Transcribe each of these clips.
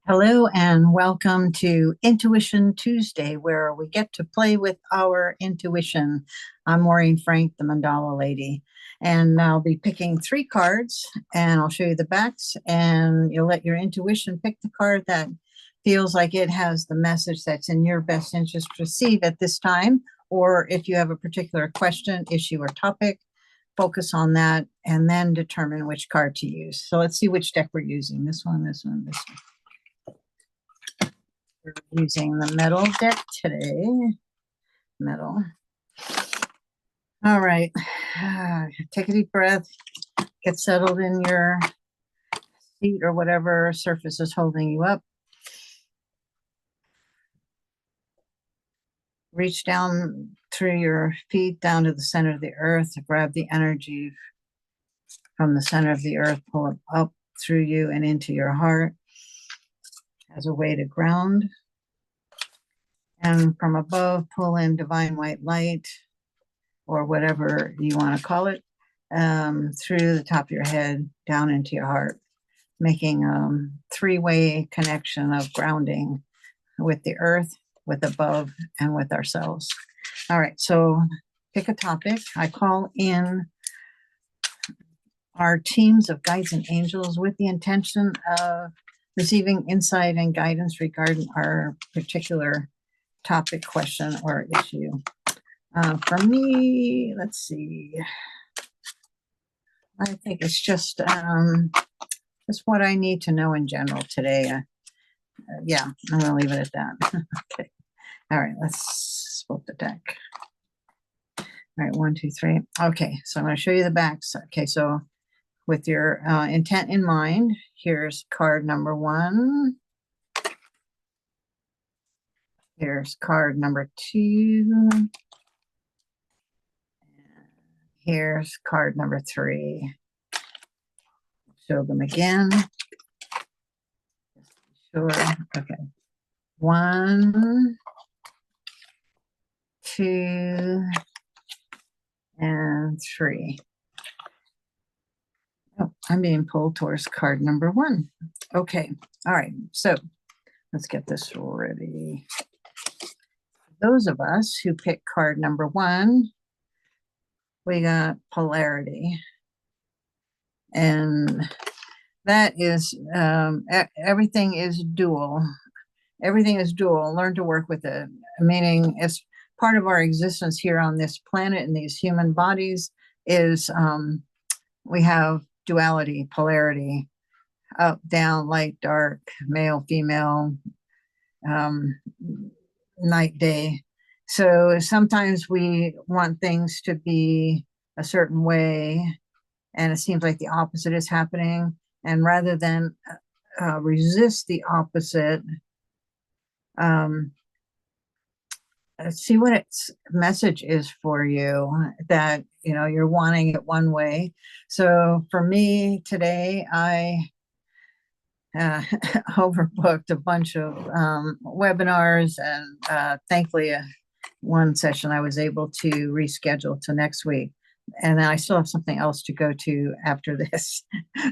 Hello and welcome to Intuition Tuesday, where we get to play with our intuition. I'm Maureen Frank, the Mandala Lady, and I'll be picking 3 cards and I'll show you the backs, and you'll let your intuition pick the card that feels like it has the message that's in your best interest to receive at this time. Or if you have a particular question, issue, or topic, focus on that and then determine which card to use. So let's see which deck we're using. This one, this one, this one. We're using the metal deck today. Metal. All right. Take a deep breath. Get settled in your seat or whatever surface is holding you up. Reach down through your feet down to the center of the earth. Grab the energy from the center of the earth. Pull it up through you and into your heart as a way to ground. And from above, pull in divine white light, or whatever you want to call it, through the top of your head, down into your heart, making a 3-way connection of grounding with the earth, with above, and with ourselves. All right, so pick a topic. I call in our teams of guides and angels with the intention of receiving insight and guidance regarding our particular topic, question, or issue. For me, let's see. I think it's just what I need to know in general today. Yeah, I'm going to leave it at that. Okay. All right, let's flip the deck. All right, 1, 2, 3. Okay, so I'm going to show you the backs. Okay, so with your intent in mind, here's card number 1. Here's card number 2. Here's card number 3. Show them again. Sure. Okay. 1, 2, and 3. Oh, I'm being pulled towards card number 1. Okay. All right. So let's get this ready. Those of us who pick card number 1, we got polarity. And that is, everything is dual. Everything is dual. Learn to work with it. Meaning, it's part of our existence here on this planet in these human bodies is we have duality, polarity, up, down, light, dark, male, female, night, day. So sometimes we want things to be a certain way, and it seems like the opposite is happening. And rather than resist the opposite, see what its message is for you, that you're wanting it one way. So for me today, I overbooked a bunch of webinars, and thankfully one session I was able to reschedule to next week, and then I still have something else to go to after this.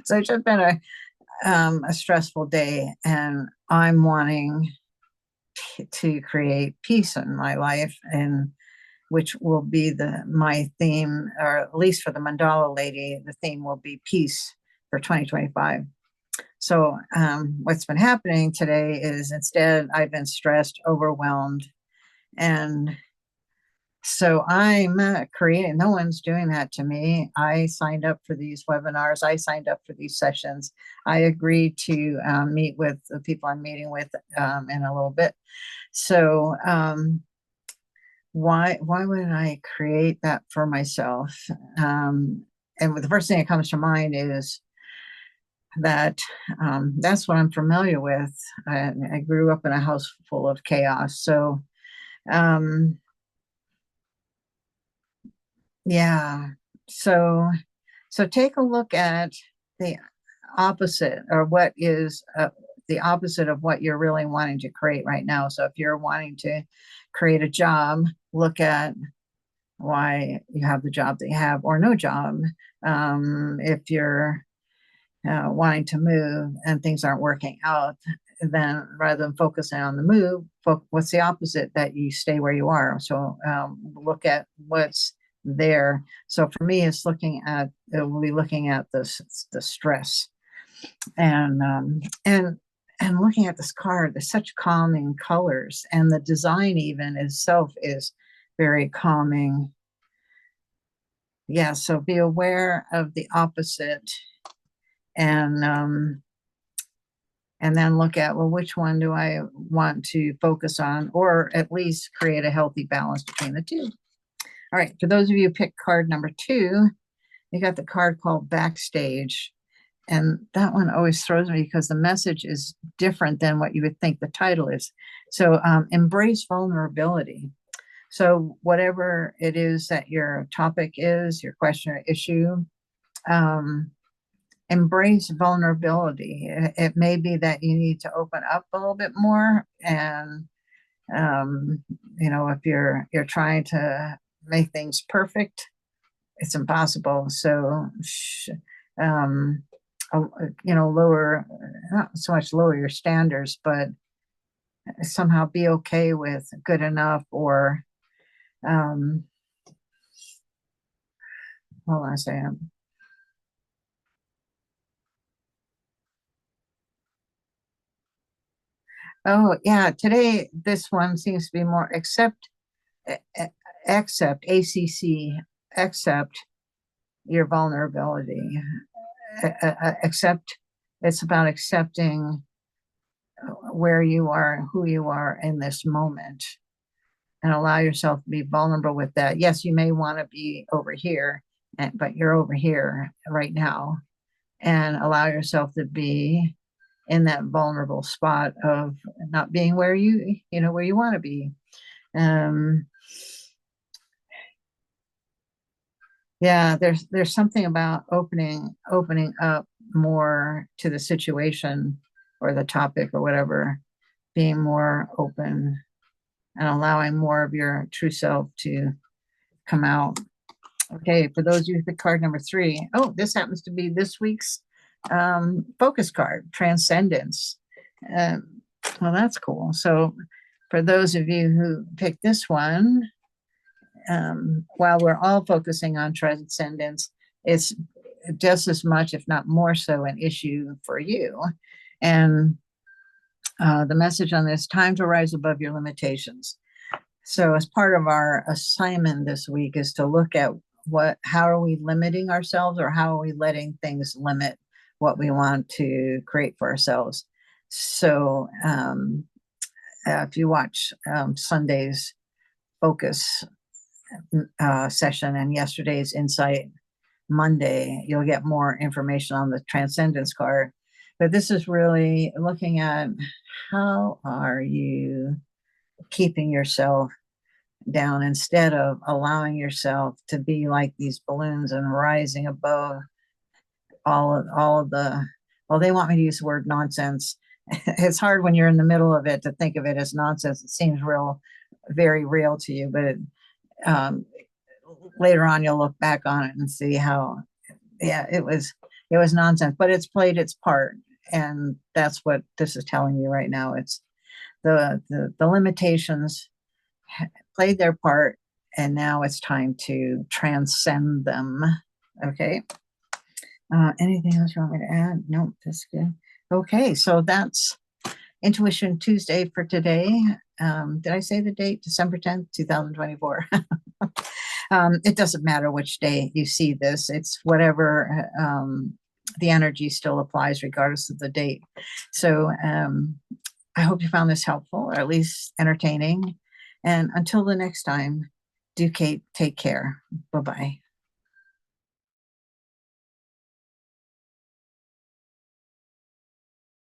So it's just been a stressful day, and I'm wanting to create peace in my life, and which will be my theme, or at least for the Mandala Lady, the theme will be peace for 2025. So what's been happening today is instead I've been stressed, overwhelmed, and so I'm creating, no one's doing that to me. I signed up for these webinars. I signed up for these sessions. I agreed to meet with the people I'm meeting with in a little bit. So why would I create that for myself? And the first thing that comes to mind is that that's what I'm familiar with. I grew up in a house full of chaos. So yeah. So take a look at the opposite, or what is the opposite of what you're really wanting to create right now. So if you're wanting to create a job, look at why you have the job that you have, or no job. If you're wanting to move and things aren't working out, then rather than focusing on the move, what's the opposite? That you stay where you are. So look at what's there. So for me, it's we'll be looking at the stress, and looking at this card. There's such calming colors, and the design even itself is very calming. Yeah, so be aware of the opposite, and then look at, well, which one do I want to focus on, or at least create a healthy balance between the two. All right, for those of you who picked card number 2, you got the card called Backstage. And that one always throws me because the message is different than what you would think the title is. So embrace vulnerability. So whatever it is that your topic is, your question or issue, embrace vulnerability. It may be that you need to open up a little bit more, and if you're trying to make things perfect, it's impossible. So lower, not so much lower your standards, but somehow be okay with good enough, or hold on a second. Oh yeah, today this one seems to be more accept your vulnerability. Accept, it's about accepting where you are, who you are in this moment, and allow yourself to be vulnerable with that. Yes, you may want to be over here, but you're over here right now, and allow yourself to be in that vulnerable spot of not being where you want to be. Yeah, there's something about opening up more to the situation or the topic or whatever, being more open and allowing more of your true self to come out. Okay, for those of you with card number 3, this happens to be this week's focus card, Transcendence. Well, that's cool. So for those of you who picked this one, while we're all focusing on transcendence, it's just as much, if not more so, an issue for you. And the message on this: time to rise above your limitations. So as part of our assignment this week is to look at how are we limiting ourselves, or how are we letting things limit what we want to create for ourselves. So if you watch Sunday's focus session and yesterday's Insight Monday, you'll get more information on the Transcendence card. But this is really looking at how are you keeping yourself down instead of allowing yourself to be like these balloons and rising above all of the, well, they want me to use the word nonsense. It's hard when you're in the middle of it to think of it as nonsense. It seems very real to you, but later on you'll look back on it and see how, yeah, it was nonsense, but it's played its part. And that's what this is telling you right now. It's the limitations played their part, and now it's time to transcend them. Okay. Anything else you want me to add? Nope, that's good. Okay, so that's Intuition Tuesday for today. Did I say the date? December 10th, 2024. It doesn't matter which day you see this. It's whatever the energy still applies regardless of the date. So I hope you found this helpful, or at least entertaining. And until the next time, do take care. Bye-bye.